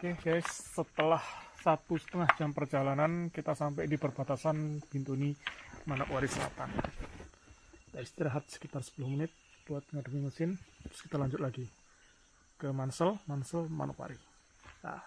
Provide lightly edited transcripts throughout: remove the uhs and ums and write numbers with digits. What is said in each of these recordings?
Oke guys, setelah 1,5 jam perjalanan kita sampai di perbatasan Bintuni, Manokwari Selatan. Kita istirahat sekitar 10 menit buat ngademi mesin, terus kita lanjut lagi ke Mansel, Manokwari. Nah.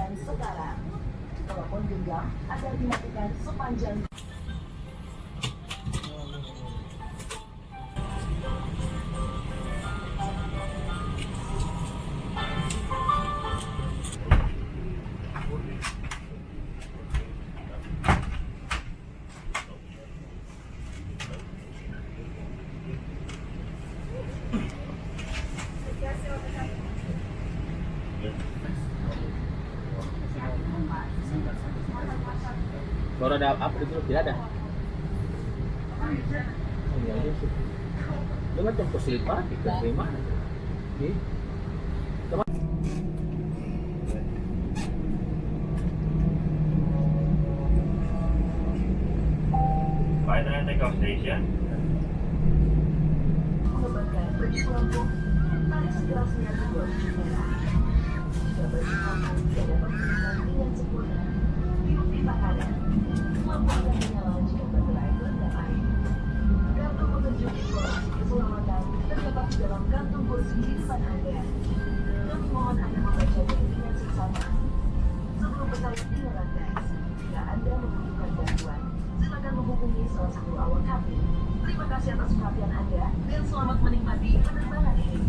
Sekarang, telepon genggam akan dimatikan sepanjang baru ada apa itu tidak ada. Iya aja sih. Lu kan jam positif pagi ke mana? Di Final takeoff station. mengembangkan berkelompok tarik segera sinyal merah. Jika berkelompok tidak dapat berjalan dengan sempurna, diundi makanan. Lampu akan menyala jika bergerak rendah air. Kartu petunjuk informasi keselamatan terdapat di dalam kantung kursi di depan Anda. Kami mohon Anda membacanya dengan seksama. Sebelum pesawat dengan landas, jika Anda membutuhkan bantuan, silakan menghubungi salah satu awak kabin. Terima kasih atas perhatian Anda dan selamat menikmati penerbangan ini.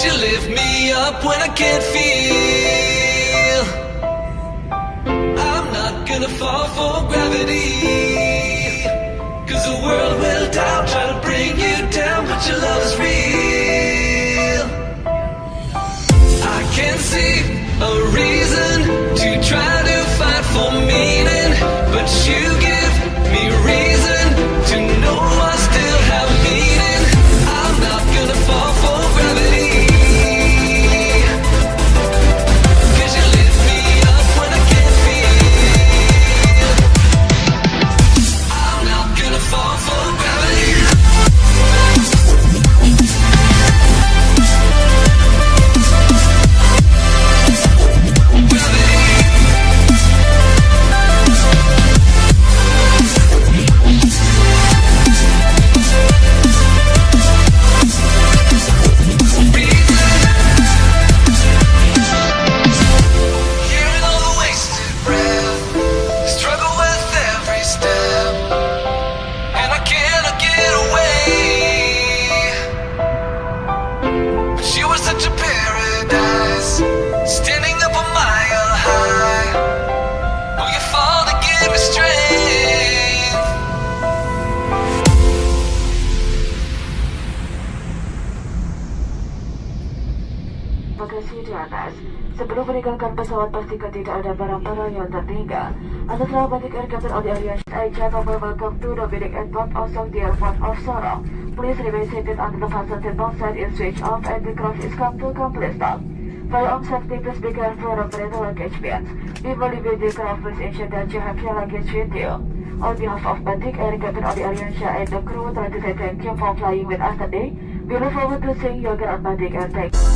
'Cause you lift me up when I can't feel. I'm not gonna fall for gravity, 'cause the world will doubt, try to bring you down, but your love is real. I can see a reason to try to fight for meaning, but you give me reason to know I still have meaning. I'm not gonna fall for gravity, 'cause you lift me up when I can't feel. I'm not gonna fall for gravity. Hearing all the wasted breath, struggle with every step, and I cannot get away. But you were such a paradise, standing up a mile high. Oh, you fall to give me strength. Bagasi di atas. Sebelum meninggalkan pesawat, pastikan tidak ada barang-barang yang tertinggal. Anda telah balik air Captain of the Alliance Air Gentlemen, welcome to Dominic and Port of the airport of Sorong. Please remain seated under the fasten seatbelt sign is switched off and the craft is come to complete stop. For your own safety, please be careful of the luggage bins. Before leaving the craft, please ensure that you have your luggage with you. On behalf of Batik Air Captain of the Alliance and the crew, would like to say thank you for flying with us today. We look forward to seeing you again on Batik Air. Thank you.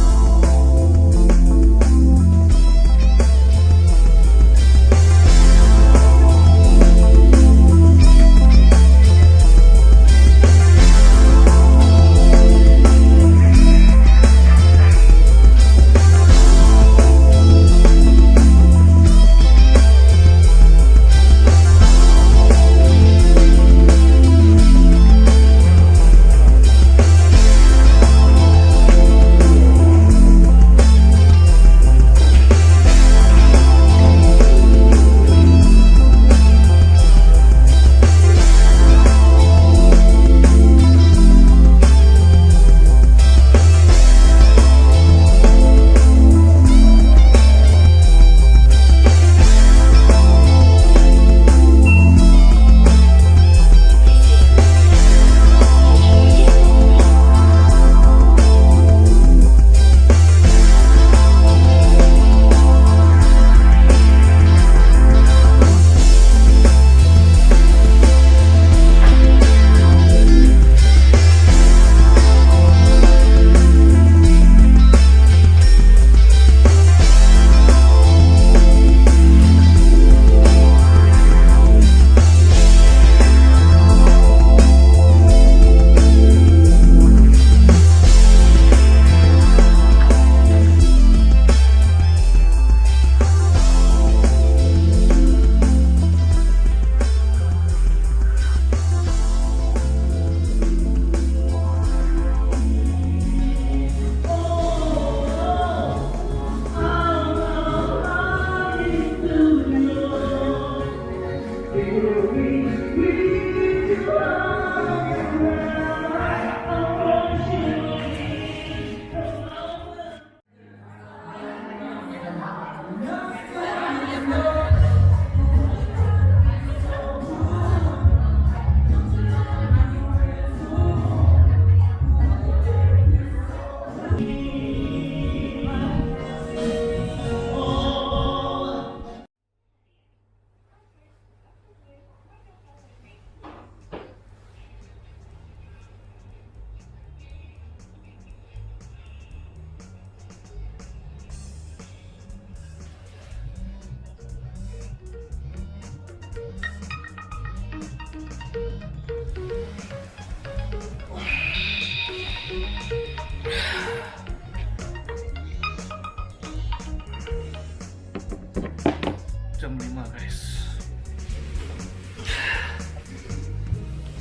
Jam 5 guys.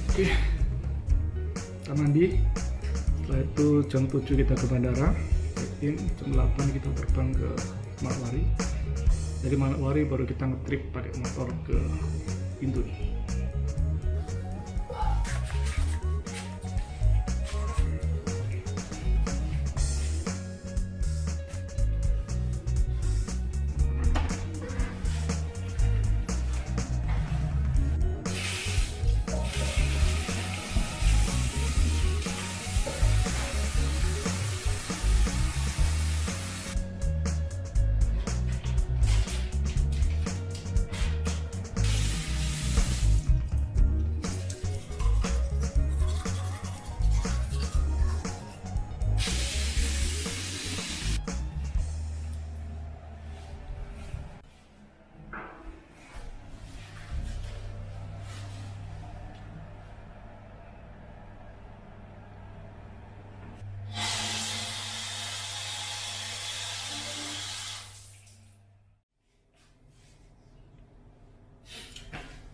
Oke, kita mandi. Setelah itu jam 7 kita ke bandara. check-in, jam 8 kita terbang ke Manokwari. Dari Manokwari baru kita nge-trip pakai motor ke Bintuni.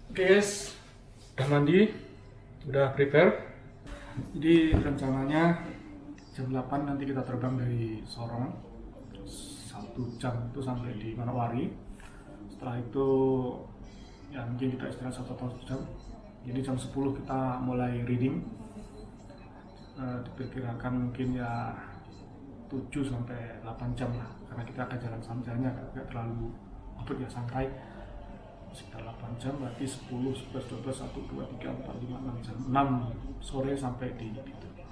Oke guys, udah mandi, udah prepare. Jadi rencananya jam 8 nanti kita terbang dari Sorong, 1 jam itu sampai di Manokwari. Setelah itu ya mungkin kita istirahat 1 jam. Jadi jam 10 kita mulai reading. Diperkirakan mungkin ya 7 sampai 8 jam lah, karena kita akan jalan santainya, nggak terlalu abot ya, santai. Sekitar 8 jam, berarti 10, 11, 12, 1, 2, 3, 4, 5, 6 jam, 6 sore sampai di Bintuni.